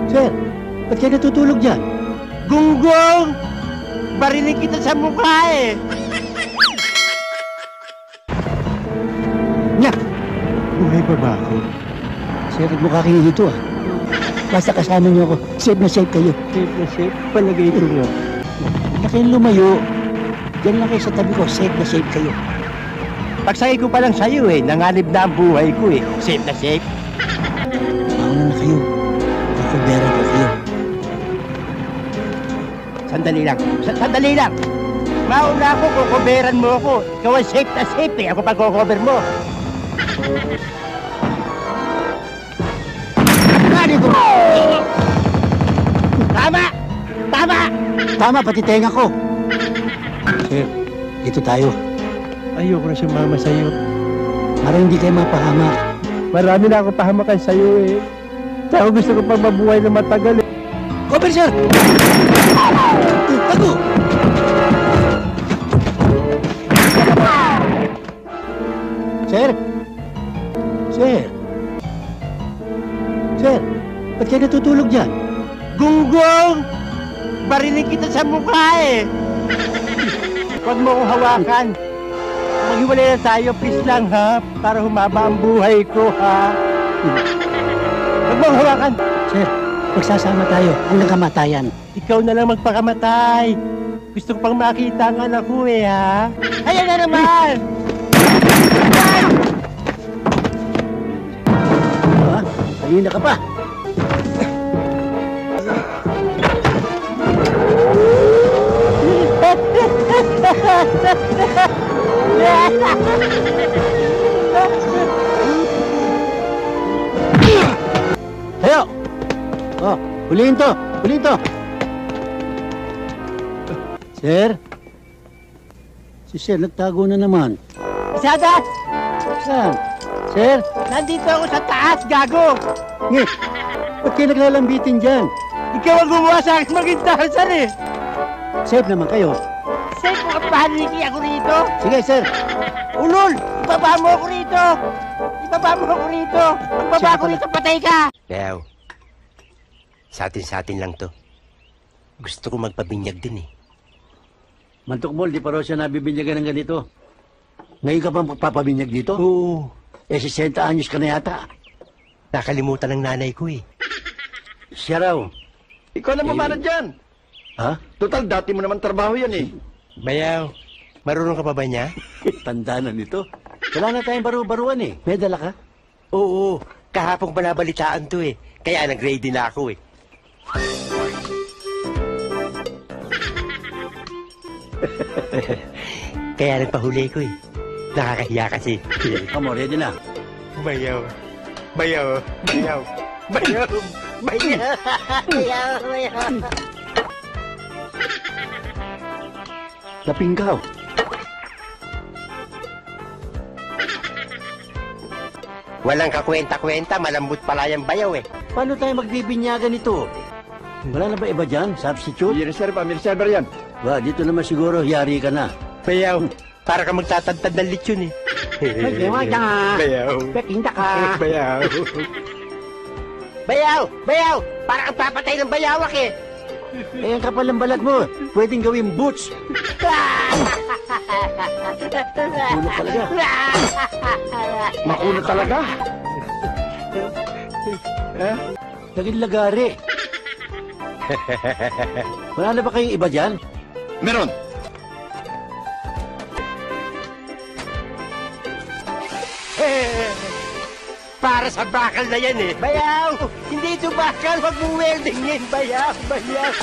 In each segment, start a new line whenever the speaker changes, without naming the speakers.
Sir, ba't kayo natutulog dyan?
Gunggong! Barinig kita sa mukha eh!
Nya!
Buhay pa ba ako?
Sir, mukha kayo dito ah. Basta kasama niyo ako, safe na safe kayo.
Safe na safe? Palagay ko nga.
Huwag na kayong lumayo. Diyan lang kayo sa tabi ko, safe na safe kayo.
Pagsakay ko pa lang sa'yo eh, nanganib na ang buhay ko eh. Safe na safe?
Mauna na kayo. Kukuberan ko kayo.
Sandali lang. Sandali lang! Mauna ako, kukuberan mo ako. Ikaw ang safe na safe eh. Ako pag-cover mo.
Ganito!
Tama! Tama!
Tama, pati tenga ko. Sir, dito tayo.
Ayoko na sumama sa'yo.
Para hindi kayo mapahamak.
Marami na ako pahamakan sa'yo eh. Saka gusto ko pang mabuhay na matagal eh.
Cover, sir! Tago! Sir? Sir? Sir, ba't kayo natutulog dyan?
Gunggong! Barinig kita sa mukha eh! Huwag mo akong hawakan. Maghiwalay na tayo, please lang ha. Para humaba ang buhay ko ha. Huwag mo akong hawakan.
Sir, magsasama tayo hanggang kamatayan.
Ikaw na lang magpakamatay. Gusto ko pang makita ang anak ko eh ha. Ayan na naman!
Ha? Kanina ka pa. Tayo! Oh, huliin to! Huliin to! Sir? Si Sir nagtago na naman.
Isada!
Saan? Sir?
Nandito ako sa taas, gago!
Nge! Ba't kayo naglalambitin dyan?
Ikaw ang gumawa sa akin maging dahasan eh!
Safe naman kayo.
Safe mo kapahaliki ako rito!
Sige, sir.
Ulol! Ibaba mo ako rito! Ibaba mo ako rito! Magbaba ako rito, patay ka! Leo, sa atin lang to. Gusto ko magpabinyag din eh.
Mantukmol, di pa raw siya nabibinyagan ng ganito. Ngayon ka bang magpapabinyag dito?
Oo.
60 anyos ka na yata.
Nakalimutan ng nanay ko eh.
Siya raw.
Ikaw na mamana dyan.
Ha?
Total, dati mo naman trabaho yan eh.
Bayaw, marunong ka pa ba niya?
Tanda na nito. Wala na tayong baru-baruan eh. May dala ka?
Oo, kahapong balabalitaan to eh. Kaya nag-ready na ako eh. Kaya nagpahuli ko eh. Nakakahiya kasi.
Amo, ready na.
Bayaw. Bayaw. Bayaw. Bayaw. Bayaw. Bayaw. Bayaw.
Lapinggaw.
Walang kakwenta-kwenta, malambot pala yung bayaw eh.
Paano tayo magbibinyagan ito? Wala na ba iba dyan? Substitute?
May reserver yan.
Ba, dito naman siguro, yari ka na.
Bayaw, para ka magtatagtad ng lechon eh.
Bayaw. Pekinta ka.
Bayaw. Bayaw! Bayaw! Para kang papatay ng bayawak eh.
Eh, ang kapal ng balat mo. Pwedeng gawing boots. Makunot talaga.
Makunot talaga.
Laging lagari. Wala na ba kayong iba dyan?
Meron.
Para sa bakal na yan eh. Bayaw! Hindi ito bakal. Huwag mo weldingin. Bayaw! Bayaw!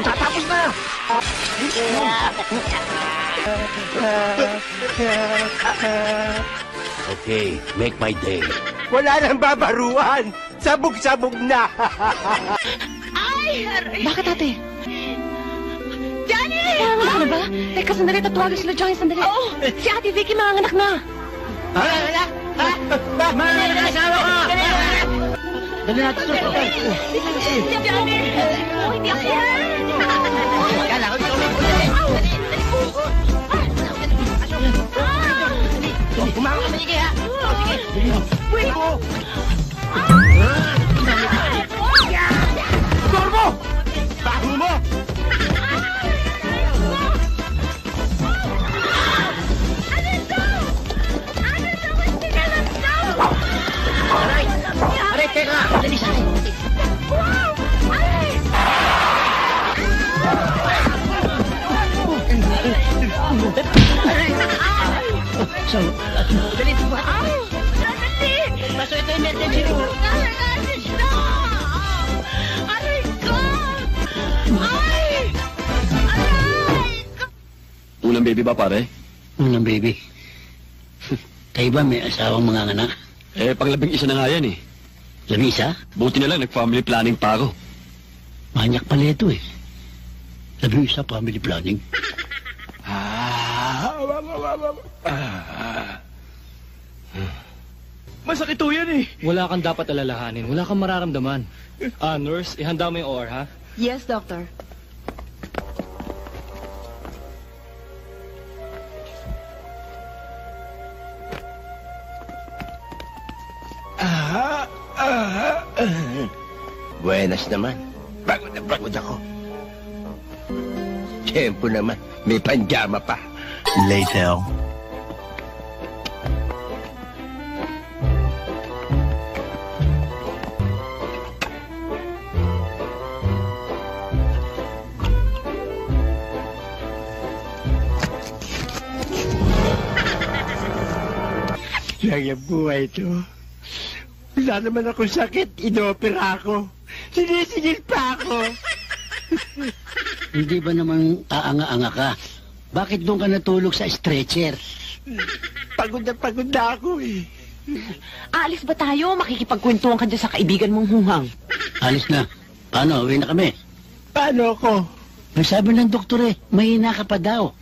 Tatapos na!
Okay, make my day.
Wala nang babaruan. Sabog-sabog na.
Ay! Bakit ate? Johnny! Nanganganak na ba? Teka, sandali. Tatawagan sila Johnny, sandali. Oo! Si Ate Vicky manganganak na.
Ha? Mananay na asawa ko!
Dali natin ito.
Johnny! Oh, hindi ako yan!
Kala ko ikaw may pulis. Dali po. Kumakaw ka maigi ha. Sige. Wait po.
Dali, tuwa. Dali! Paso, ito yung emergency room. Message na! Aray ko! Ay! Aray!
Unang baby ba, pare?
Unang baby. Kayo ba may asawang mga anak?
Eh, panglabing-isa na nga yan eh.
Lamisa?
Buti na lang, nag-family planning pa ako.
Manyak pala ito eh. Lamisa, family planning.
Masakit to yan eh.
Wala kang dapat alalahanin. Wala kang mararamdaman. Nurse, ihanda mo yung OR, ha?
Yes, doctor.
Buenas naman. Pagod na pagod ako. Tempo naman. May panjama pa. Later. Sayang buhay ito. Wala naman akong sakit. Inopera ako. Sinisigil pa ako.
Hindi ba naman aanga-anga ka? Bakit doon ka natulog sa stretcher?
Pagod na ako eh.
Aalis ba tayo? Makikipagkwentuhan ka dyan sa kaibigan mong hunghang.
Alis na. Paano? Uwi na kami.
Paano ako?
May sabi ng doktor eh, mahina ka pa daw.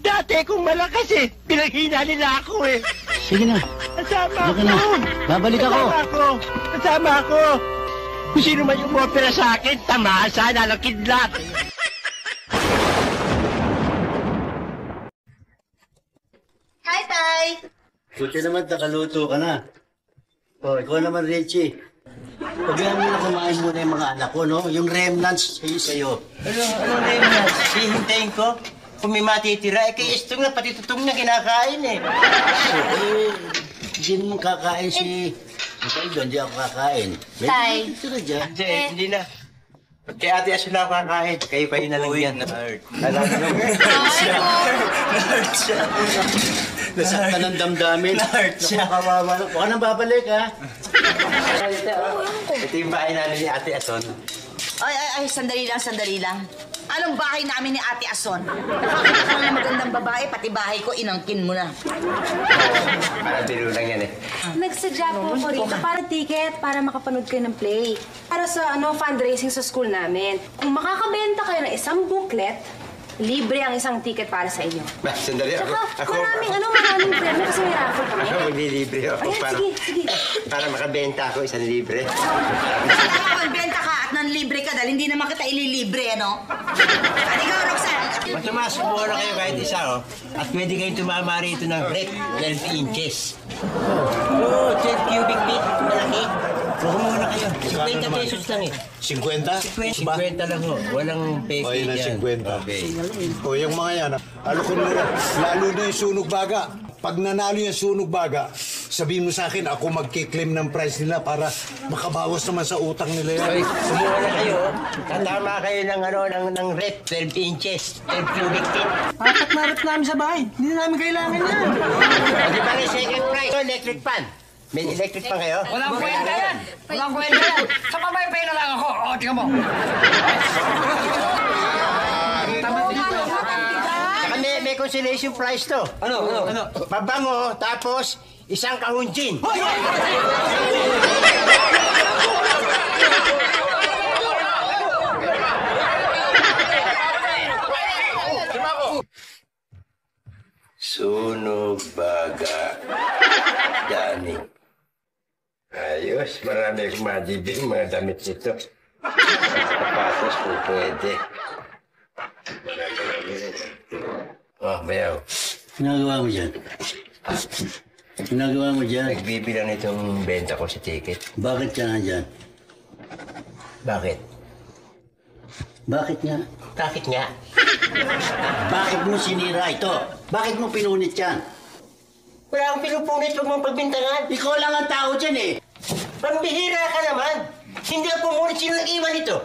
Dati kung malakas eh. Pinaghina nila ako eh.
Sige na.
Kasama
Baka na.
ako.
Babalik ako.
Kasama ako. Kung sino man yung umopera sa akin, tamasa, nalakidlat.
Hi, Tay!
Buti naman nakaluto ka na. O, ikaw naman, Richie. Pagyan mo na kumain muna yung mga anak ko, no? Yung remnants sa'yo.
Ano na yun yan? Hihintayin ko. Kung may matitira, eh kay Estong na, pati tutong na kinakain eh.
Hindi naman kakain si... Ikaw, hindi ako kakain.
Tay.
Tira dyan.
Hindi na. Kay Ate Aso na ako kakain. Kayo na lang yan. Nerd. Alam mo. Nerd siya.
Nasaktan ng damdamin.
Nerd siya.
Kawawa na. Baka nang babalik, ha?
Ito yung bahay namin ni Ate Ason.
Ay, sandali lang. Anong bahay namin ni Ate Ason? Nakakita ka ng magandang babae, pati bahay ko, inangkin mo na.
Para biro lang yan eh.
Nagsadya po ako rito para ticket para makapanood kayo ng play. Para sa fundraising sa school namin. Kung makakabenta kayo ng isang booklet, libre ang isang ticket para sa inyo.
Sandali ako.
Saka maraming premyo kasi may raffle kami.
Ako maglilibre ako.
Ayan, sige.
Para makabenta ako isang libre.
Kaya magbenta ka at nanlibre ka dahil hindi naman kita ililibre, ano? At ikaw, Roxanne.
Masubukan na kayo kahit isa, oh. At pwede kayong tumama rito ng rep, 12 inches. Oo, 12 cubic feet. Malaki. Buko muna kayo. 50 pesos lang eh.
50?
50 lang ho. Walang peke
O, yun ang
yan.
50.
Okay.
O, yung mga yan, alokon mo na. Lalo na yung sunog baga. Pag nanalo yung sunog baga, sabihin mo sa akin, ako magkiklaim ng price nila para makabawas naman sa utang nila yan.
Okay, sumuha na kayo. Tatama kayo ng rep, 12 inches. 12 cubic feet.
Papat na rep namin sa bahay. Hindi na namin kailangan yan.
O, di ba rin second price? Ito, electric fan. May electric fan kayo?
Walang kwenta yan. Sa pabay-bay na lang ako. O, tingnan mo.
Saka may consolation prize to.
Ano?
Pabango, tapos isang kahunjin. Sunog baga. Dami. Ayos, marami akong madibig mga damit nito. Sapatos po pwede. Oh, bayaw.
Ginagawa mo dyan? Ginagawa mo dyan?
Nagbibilang itong benta ko sa ticket.
Bakit ka nga dyan?
Bakit?
Bakit nga?
Bakit nga?
Bakit mo sinira ito? Bakit mo pinunit yan?
Wala akong pinupunit, huwag mong pagbintangan.
Ikaw lang ang tao dyan eh.
Pambihira ka naman. Hindi ako pumunit, sino nag-iwan ito?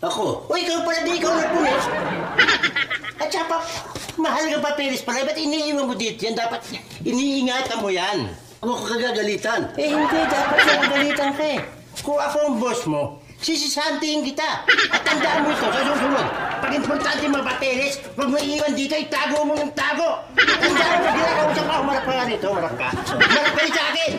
Ako?
O ikaw pala, di ikaw nagpunit. At saka Mahalagang papeles pala, ba't iniiwan mo dito yan? Dapat iniingatan mo yan.
Huwag ko kagagalitan.
Hindi, dapat nagagalitan ka eh. Kung ako ang boss mo, sisisantihin kita. At tandaan mo ito, sa susunod. Pag importante mga papeles, huwag mo iiwan dito, itago mo ng tago. Tandaan mo, ginagausap ako, marap ka nga rito, marap ka. Marap ka rin sa akin.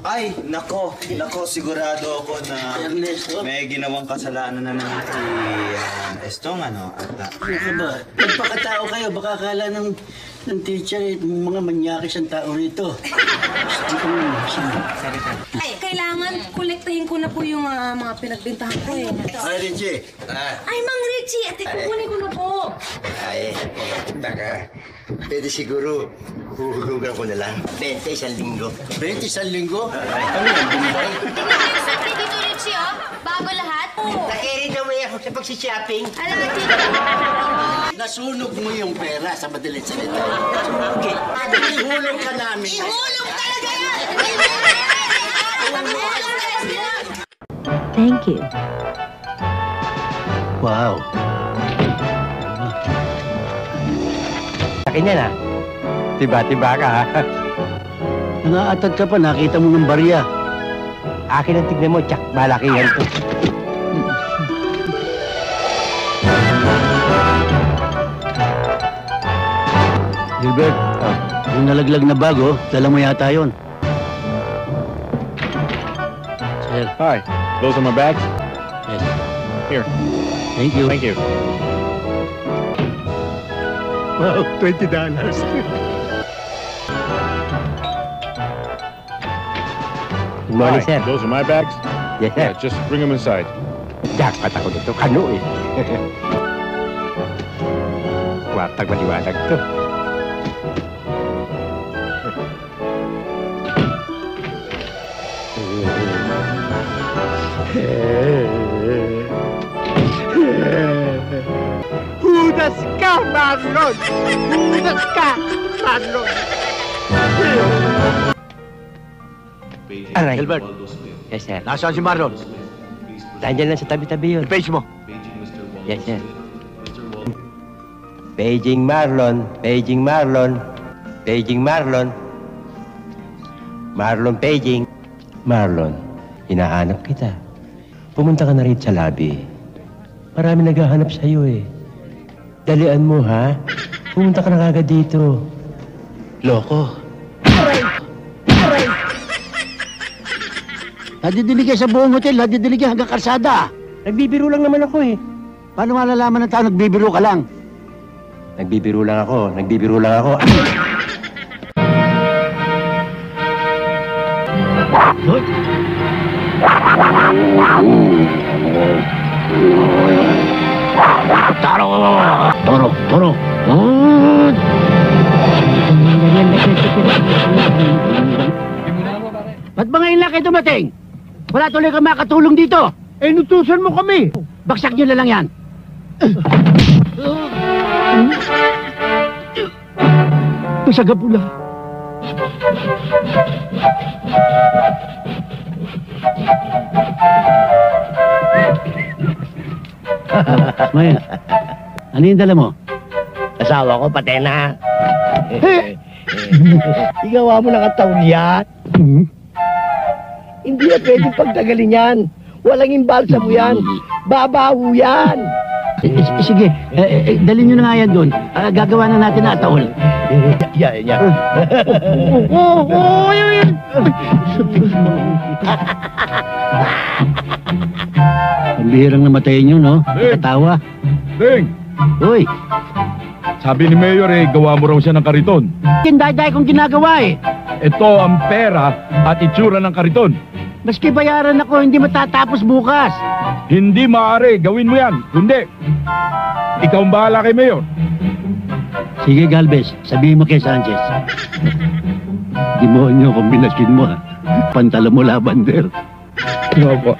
Ay, nako, sigurado ako na may ginawang kasalanan na naman si Estong, ano? At,
Ano ba? Magpakatao kayo, baka akala ng teacher mga manyakis ang tao rito.
Ay, kailangan kolektahin ko na po yung mga pinagbintahan ko eh.
Ay, Richie.
Ay, Mang Richie, ate, kukunin ko na po.
Ay, baka pwede siguro huhulugan ko na lang. 20 isang linggo.
20 sa linggo? Ano yan, Bombay?
Tingnan sa Tito Richie, oh. Bago lahat.
Nag-carry away ako sa pagsishopping.
Alam mo, Tito.
Nasunog mo yung pera sa madalit salita. Okay. Ihulog ka namin.
Ihulog talaga yan!
Thank you.
Wow.
Akin yan ah. Tiba-tiba ka ha.
Nangaatad ka pa, nakita mo ng barya.
Akin ang tignan mo, tsak, malaki yan to.
Gilbert, yung nalaglag na bago, dala mo yata yun. Sir.
Hi, those are my bags?
Yes.
Here.
Thank you.
Thank you.
Wow, $20. Good morning, sir.
Those are my bags?
Yes, sir.
Just bring them inside.
Jackpot ako dito. Kano eh. Watag maliwanag to. Hudas ka, Marlon! Hudas ka, Marlon! Aray.
Gilbert.
Yes, sir.
Nasaan si Marlon?
Nandiyan lang sa tabi-tabi yun.
Page mo.
Yes, sir. Paging Marlon, paging Marlon, paging Marlon. Marlon paging. Marlon, hinahanap kita. Pumunta ka na rin sa lobby. Marami naghahanap sa'yo eh. Dalian mo ha. Pumunta ka na kagad dito. Loko.
Nadidilig sa buong hotel, nadidilig hanggang karsada.
Nagbibiro lang naman ako eh.
Paano malalaman ng tao nagbibiro ka lang?
Nagbibiro lang ako, nagbibiro lang ako.
Hoy! Toro! Ba't ba ngayon lang kayo dumating? Wala tuloy ka makatulong dito.
Eh, nutusan mo kami.
Baksak nyo na lang yan.
Masagapula.
Ismael, ano yung dala mo?
Asawa ko, patena. Igawa mo lang ang tauliyat. Hindi na pwedeng pagtagalin yan. Walang imbalsa mo yan. Babaho yan.
Sige, dalhin nyo na nga yan doon. Gagawa na natin na ataol.
Yan.
Pambihirang namatayin nyo, no? Nakatawa.
Ding!
Uy,
Sabi ni Mayor gawa mo raw siya ng kariton.
kinday-day kong ginagawa eh.
Ito ang pera at itsura ng kariton.
Maski bayaran ako, hindi matatapos bukas.
Hindi maaari, gawin mo yan. Kundi, ikaw ang bahala kay Mayor.
Sige, Galvez, sabihin mo kay Sanchez. Demonyo kombinasyon mo, ha? Pantalo mo labander.
Opo.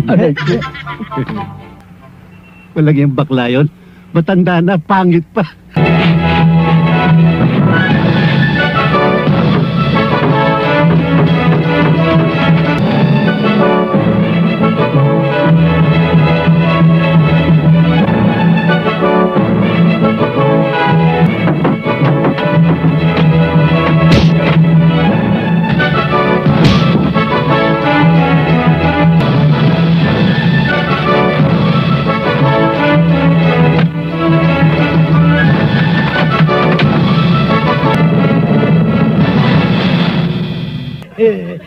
Aray ko. Walang yung bakla yun. Matanda na, pangit pa.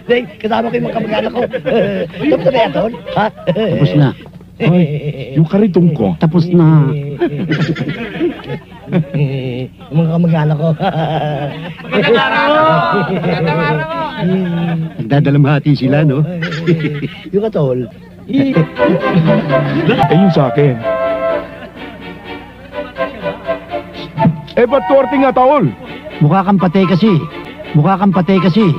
Kasama ko yung mga kamag-anak ko. Tapos na ba yan, Tol? Ha?
Tapos na. Ay, yung karitong ko.
Tapos na. Yung mga kamag-anak ko. Nagdadalamhati sila, no? Yung katol.
Eh, yung sa akin. Eh, ba't tuwarte nga, Taol?
Mukha kang patay kasi. Mukha kang patay kasi.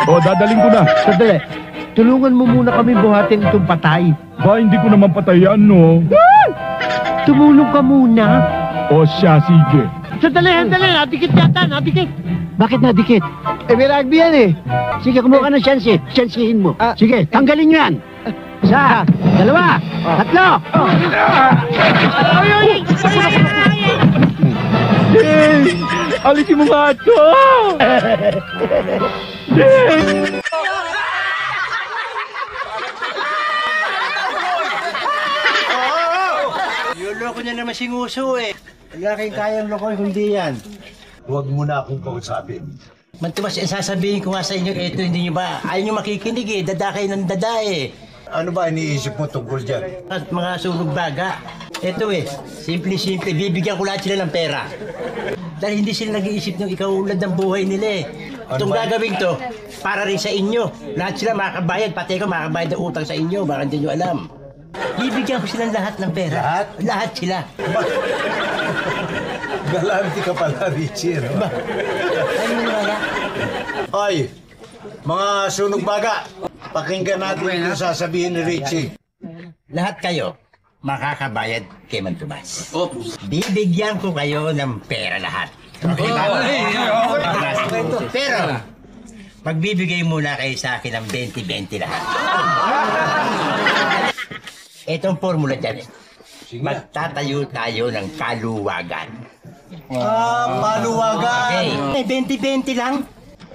O, dadaling ko na.
Sandali. Tulungan mo muna kami buhatin itong patay.
Ba, hindi ko naman patayan, no?
Tumulong ka muna.
O siya, sige.
Sandali. Nadikit yata, nadikit. Bakit nadikit? Eh, may rugby yan eh. Sige, kumuha ka ng syansi. Syansihin mo. Sige, tanggalin nyo yan. Isa, dalawa, tatlo.
Alisin mo nga ito!
Yung loko niya naman si Nguso eh. Wala kayong kayang loko, hindi yan.
Huwag mo na akong kausapin.
Mantumas, sasabihin ko nga sa inyo, eto hindi nyo ba, ayaw nyo makikinig eh, dada kayo ng dada eh.
Ano ba iniisip mo tungkol dyan?
At mga sunog baga. Eto eh, simple, bibigyan ko lahat sila ng pera. Dahil hindi sila nag-iisip ng ikaulad ng buhay nila eh. Itong gagawin to, para rin sa inyo. Lahat sila makakabayad, pati ko makakabayad ng utang sa inyo, baka hindi nyo alam. Bibigyan ko silang lahat ng pera.
Lahat?
Lahat sila.
Galanti ka pala, Richie, no?
Ba? Ano wala?
Ay, mga sunog baga, pakinggan natin yung sasabihin ni Richie.
Lahat kayo, makakabayad kay Mantumas. Bibigyan ko kayo ng pera lahat. Okay ba? Pero, magbibigay muna kayo sa akin ng 20-20 lahat. Itong formula dyan, magtatayo tayo ng kaluwagan.
Paluwagan!
Okay, 20-20 lang.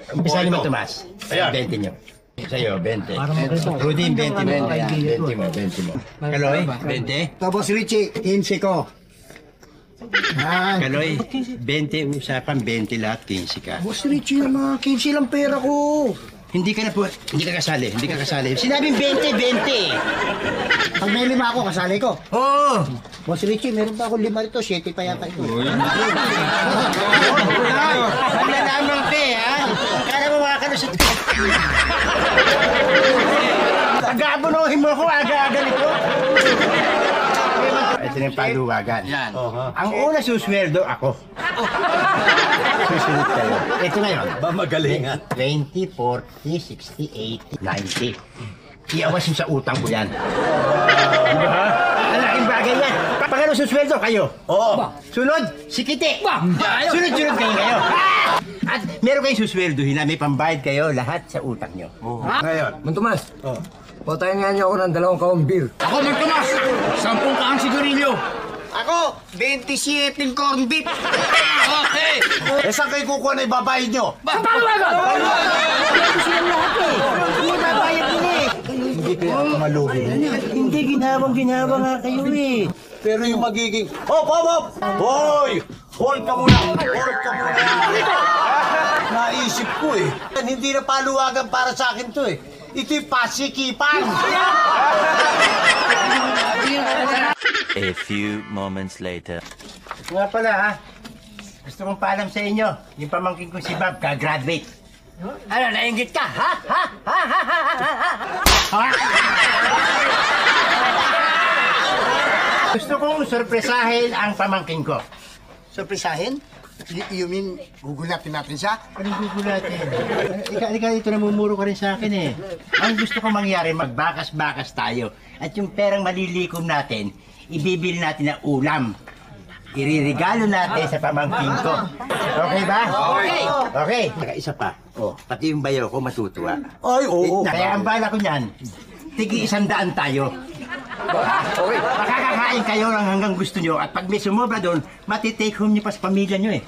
Umpisa ni Mantumas. 20 nyo. Sa'yo, 20. Rudy, 20 mo. 20 mo. Kaloy, 20.
Tapos Richie, 15 ko.
Kaloy, 20 usapan, 20 lahat, 15 ka.
Boss Richie naman, 15 lang pera ko.
Hindi ka kasali. Sinabing 20-20.
Pag may 5 ako, kasali ko.
Oo.
Boss Richie, meron pa ako 5 rito, 7 pa yata ito.
Nalaman ka eh, ha? Kaya mo makakalusot ko. Pag-aabunuhin mo ako, aga-aga nito. Ito na yung paluwagan. Ang una susweldo ako. Susunod kayo. Ito ngayon.
Ba magalingan?
20, 40, 60, 80, 90. Iawas mo sa utang ko yan. Diba? Ang laking bagay yan. Pagkano susweldo kayo? Oo. Sunod, si Kiti. Sunod kayo. At meron kayong susweldohin na may pambayad kayo lahat sa utang nyo.
Ngayon,
Mantumas, patayin nga niyo ako ng 2 kaong beer.
Ako, Mantumas! 10 kaang sigarilyo!
Ako, 27 corn beef.
Okay!
eh saan kayo kukuha na ibabayad nyo?
Paluwagan!
Silang lahat eh. Hindi babayad nila eh.
Hindi kaya malugi.
Hindi, ginawang-ginawa nga kayo eh.
Pero yung magiging... Hop! Hoy! Hold ka muna! Naisip ko eh. Hindi na paluwagan para sa akin to eh. Ito'y pasikipan!
A few moments later.
Nga pala ha. Gusto kong paalam sa inyo. Yung pamangkin ko si Bob, ka-graduate. Ano, nainggit ka? Ha? Gusto kong sorpresahin ang pamangkin ko.
Sorpresahin? You mean, gugulatin natin siya?
Anong gugulatin? Ika dito, namumuro ka rin sa akin eh. Ang gusto ko mangyari, magbakas-bakas tayo. At yung perang malilikom natin, ibibili natin ng ulam. Iririgalo natin sa pamangkin ko. Okay ba? Okay. Saka isa pa. Pati yung bayo ko matutuwa.
Ay, oo.
Kaya ang bala ko niyan, tigi 100 tayo. Okay. Makakakain kayo ng hanggang gusto nyo at pag may sumobra doon, matitake home nyo pa sa pamilya nyo eh.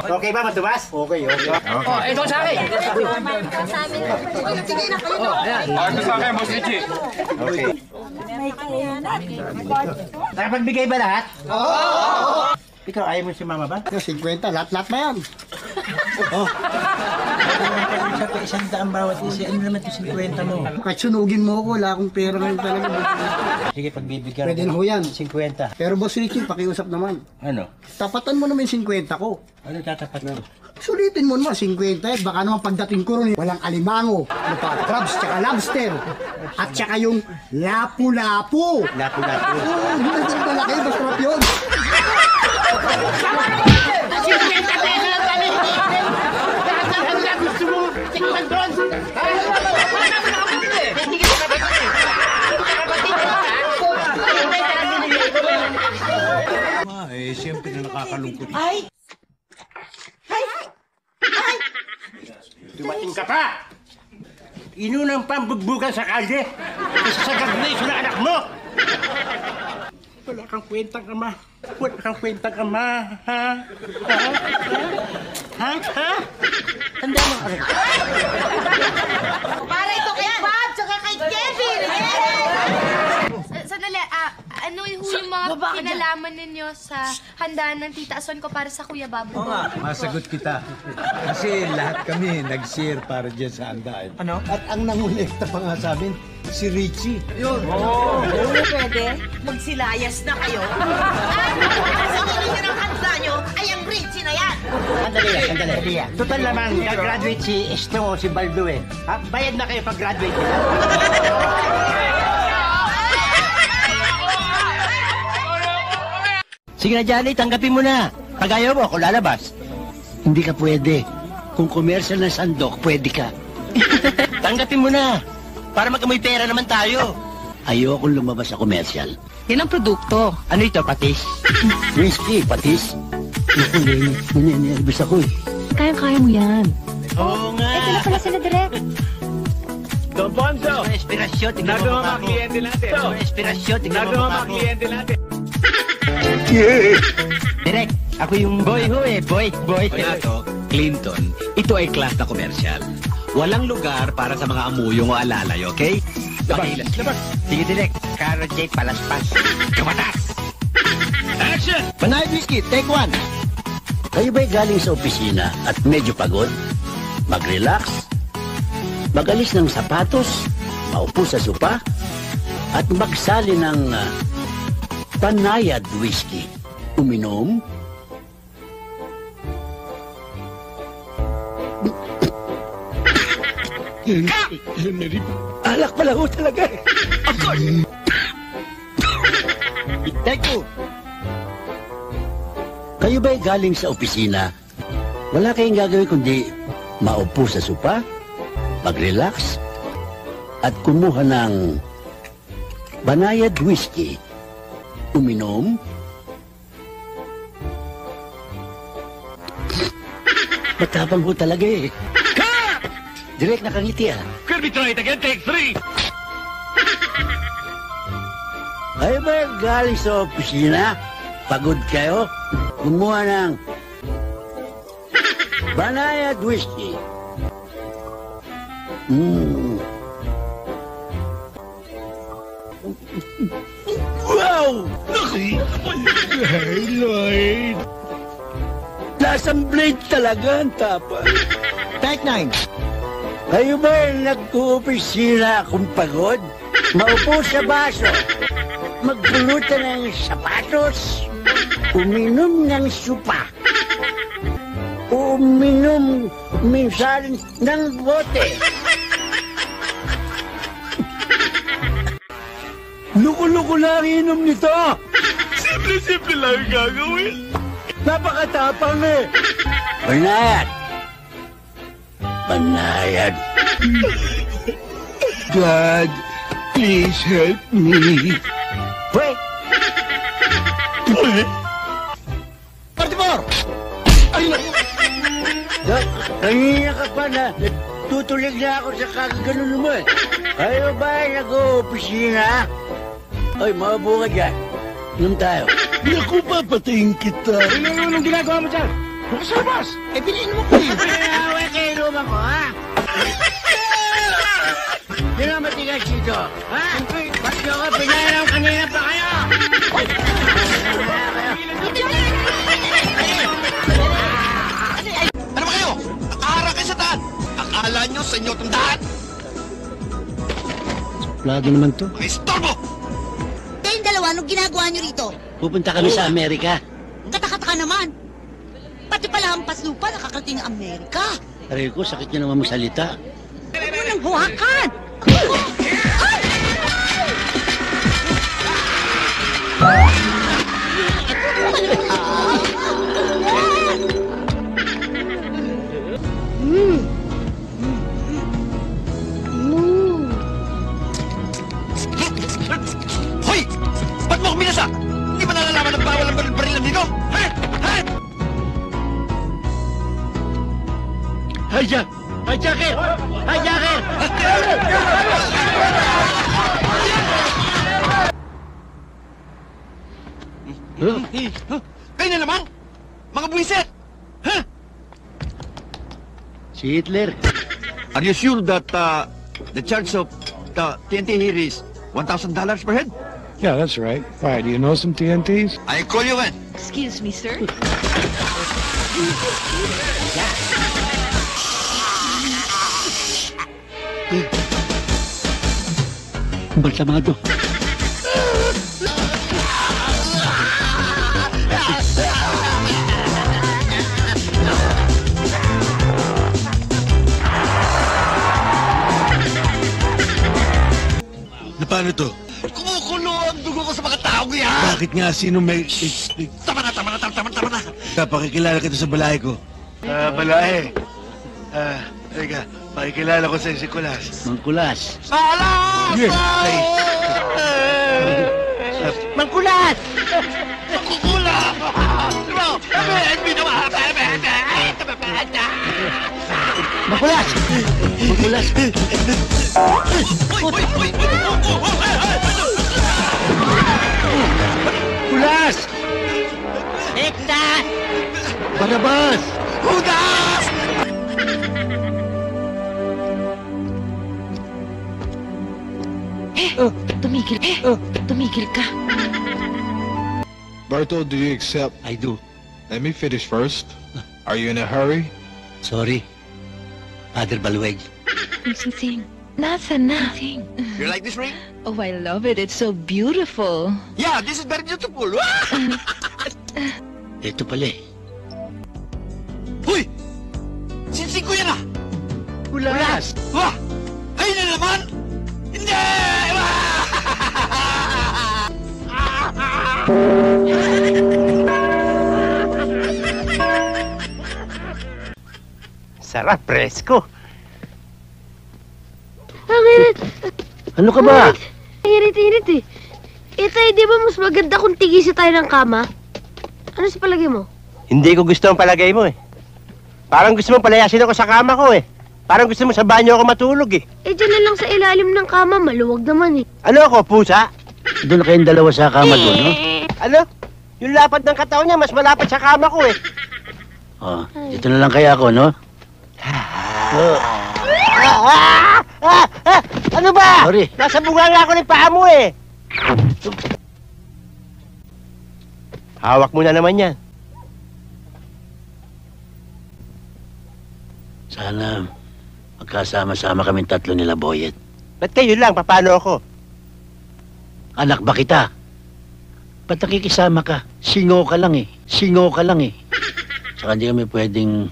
Okay ba, Matubas?
Okay.
Ito sa akin! Ito sa akin, Boss Richie!
Okay. Nakapagbigay ba lahat? Ikaw, ayaw mo si Mama ba?
50, lahat na yan.
Sa 100 bawat isa, ano naman ito 50 mo?
Kahit sunugin mo ako, wala akong pera ngayon talaga.
Sige, pagbibigyan
Pwede na ho yan.
50.
Pero Boss Richie, pakiusap naman.
Ano?
Tapatan mo naman yung 50 ko.
Ano tatapat mo?
Sulitin mo naman, 50. Baka naman pagdating ko ron, walang alimango. Ano pa, crabs, tsaka lobster. At tsaka yung lapu-lapu.
Lapu-lapu.
Oo, hindi na malaki, masarap yun.
Gusto mo, tingnan doon!
Eh, siyempre na nakakalungkot.
Ay!
Dumating ka pa! Inunang pambugbugan sa kalye! Kasi sa graduation ng anak mo! Wala kang kwentang ama. Wala kang kwentang ama. Ha? Ha? Tanda mo ka rin.
Para ito kay Bob, tsaka kay Kevin!
Sandali, ano yung mga kinalaman ninyo sa handaan ng Tita Ason ko para sa Kuya Bob?
Oo nga, masagot kita. Kasi lahat kami nag-share para dyan sa handaan.
Ano?
At ang nangulekta pa nga sa amin, si Richie.
Yun.
Pwede? Magsilayas na kayo. Ang sabihin nyo ng handa nyo ay ang Richie na yan.
Sandali. Total naman, gagraduate si Estong o si Baldo eh. Ha? Bayad na kayo pag-graduate nila. Sige na, Johnny, tanggapin mo na. Pag ayaw mo, ako lalabas.
Hindi ka pwede. Kung commercial na sandok, pwede ka.
Tanggapin mo na. Para mag-amoy pera naman tayo.
Ayokong lumabas sa commercial.
Yan ang produkto. Ano ito, patis?
Whiskey, patis. Nanininervous ako eh.
Kaya mo yan.
Oo nga.
Ito na pala sila direct.
Don Bonzo!
Inspirasyon, tignan mo
Nagawa
mukha
mga
ko.
kliyente natin.
Inspirasyon, tignan mo
Nagawa
mukha
mga
ko.
kliyente natin.
Direk, ako yung boy ho eh. Boy.
Renato, Clinton, ito ay class na komersyal. Walang lugar para sa mga amuyong o alalay, okay?
Labas. Sige, Direk. Caro J. Palaspas.
Kamatas! Action!
Panay Whiskey, take one. Kayo ba'y galing sa opisina at medyo pagod? Mag-relax? Mag-alis ng sapatos? Maupo sa sopa? At magsali ng Panayad Whiskey. Uminom? Alak pala ho talaga.
Of course!
Take two. Kayo ba'y galing sa opisina? Wala kayong gagawin kundi maupo sa sopa, mag-relax, at kumuha ng Banayad Whiskey. Uminom? Matapang ho talaga eh.
Cut!
Direk nakangiti ah.
Could we try it again? Take 3!
Kayo ba galing sa opisina? Pagod kayo? Kumuha ng Banayad Whiskey. Wow! Lloyd! Lasang blade talaga ang tapa.
Take 9.
Kayo ba nag-uopisina kung pagod? Maupo sa baso. Magpulutan ng sapatos. Uminom ng supa. Uminom minsan ng bote. Luko-luko lang inom nito.
Simple lang ang gagawin.
Napakatapang eh. Banayad. Banayad. God, please help me. Wait. 44! Ay, kanina ka pa na tutulig na ako sa kagaganon mo eh. Kayo ba ay nag-opisina? Ay, maupo ka dyan. Inom tayo. Naku, papatayin kita.
Anong ginagawa mo dyan? Bukas sa labas. Piliin mo ko eh.
Pinaway kayo inuman ko, ha? Hindi na matigas dito, ha? Ba't nyo ka pinainom kanina pa kayo?
Ano ba kayo? Nakahara kayo sa daan!
Suplado naman to.
Istorbo!
Kayong dalawa, anong ginagawa nyo rito?
Pupunta kami sa Amerika.
Katakata ka naman. Pati pala ang paslupa, nakakarating ng Amerika.
Aray ko, sakit niya naman masalita.
Huwag mo nang buhakan!
Hoy! Ba't mo ako minasa? Hindi ba nalalaman ng bawal ang baril-barilan dito? Ha? Ha?
Hijack! Hijacker! Hijacker!
Kayo na naman? Mga buwisit! Ha?
Si Hitler.
Are you sure that the charge of the TNT here is $1,000 per head?
Yeah, that's right. Why, do you know some TNTs?
I call you when?
Excuse me, sir?
Balsamado.
Na paano to? Kumukulo ang dugo ko sa mga tao ko yan!
Bakit nga? Sino may...
Tama na!
Pakikilala kita sa balay ko. Balay. Teka, pakikilala ko sa si Kulas.
Mangkulas.
Alas!
Ay.
Mangkulas!
Kukulang!
Mangkulas! Mangkulas! Kulas! Ekta! Barabas!
Judas!
Tumigil ka.
Berto, do you accept?
I do.
Let me finish first. Are you in a hurry?
Sorry. Father Balueg.
Nasaan na?
You like this ring?
Oh, I love it. It's so beautiful.
Yeah, this is very beautiful.
Ito pala eh.
Huy! Sinsing ko yan ah!
Kulas!
Wah! Ayun na naman! Hindi!
Sarap, presko.
Ang init.
Ano ka ba?
Ang init eh. Tay, di ba mas maganda kung tigisa tayo ng kama? Ano sa palagay mo?
Hindi ko gusto ang palagay mo eh. Parang gusto mong palayasin ako sa kama ko eh. Parang gusto mo sa banyo ako matulog eh.
Dyan na lang sa ilalim ng kama, maluwag naman eh.
Ano ako, pusa? Doon na kayong dalawa sa kama doon, no? Ano? Yung lapad ng katawan niya, mas malapad sa kama ko eh. Oh, dito na lang kaya ako, no? Ano ba? Sorry. Nasa bunga nga ako ng paa mo eh. Hawak mo na naman yan. Sana magkasama-sama kaming tatlo nila, Boyet. Ba't kayo lang? Paano ako? Anak ba kita? Ba't nakikisama ka? Singo ka lang eh. Singo ka lang eh. Saka hindi kami pwedeng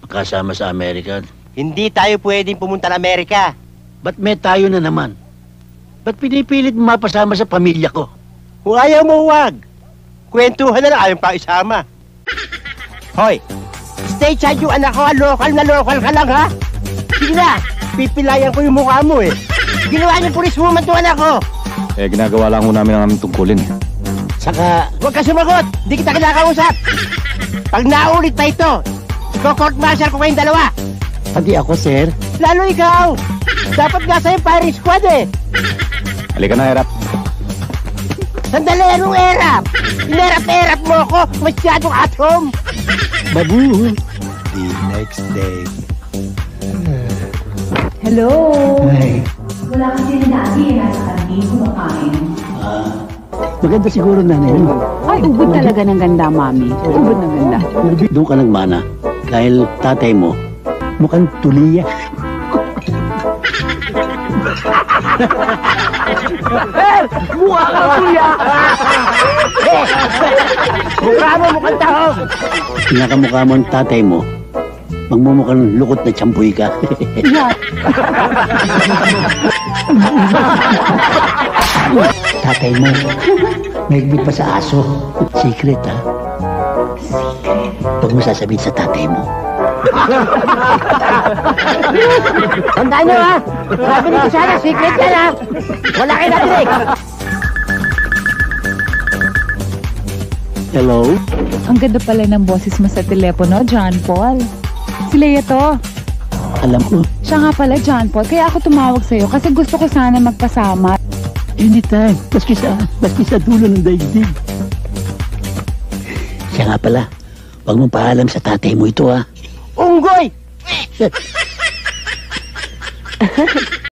magkasama sa Amerika. Hindi tayo pwedeng pumunta ng Amerika. Ba't may tayo na naman? Ba't pinipilit mo mapasama sa pamilya ko? Kung ayaw mo, huwag. Kwentuhan na lang, ayaw pa isama. Hoy, stay child yung anak ko, lokal na lokal ka lang, ha? Sige na, pipilayan ko yung mukha mo, eh. Ginawa niyo pulis mo man to anak ko.
Eh, ginagawa lang ho namin ang aming tungkulin.
Saka, huwag ka sumagot. Di kita kinakausap. Pag naulit pa ito, iko-court martial ko kayong dalawa. Pati ako, sir. Lalo ikaw. Dapat nga sa'yo firing squad, eh.
Halika na, Erap.
Sandali, anong erap? Inerap-erap mo ako. Masyadong atom. Babu. The next day.
Hello?
Hi.
Wala kasi ni Daddy eh, nasa kantin, kumakain.
Maganda siguro nanay mo.
Ay, ubod talaga ng ganda, Mami. Ubod ng ganda.
Doon ka nagmana. Dahil tatay mo, mukhang tuliya. Mukha ka na kuya! Mukha mo, mukhang tao! Pinakamukha mo ang tatay mo, magmumukhang lukot na tsampuy ka. Tatay mo, may higpit pa sa aso. Secret, ha? Secret. Huwag mo sasabihin sa tatay mo. Tandaan nyo, ha? Sabi ni Kusana, secret yan, ha? Wala kayo natinig. Hello?
Ang ganda pala ng boses mo sa telepono, John Paul. Si Lea to.
Alam ko.
Siya nga pala, John Paul. Kaya ako tumawag sa'yo kasi gusto ko sana magpasama.
Anytime. Maski sa dulo ng daigdig. Siya nga pala. Huwag mong paalam sa tatay mo ito, ha? Unggoy!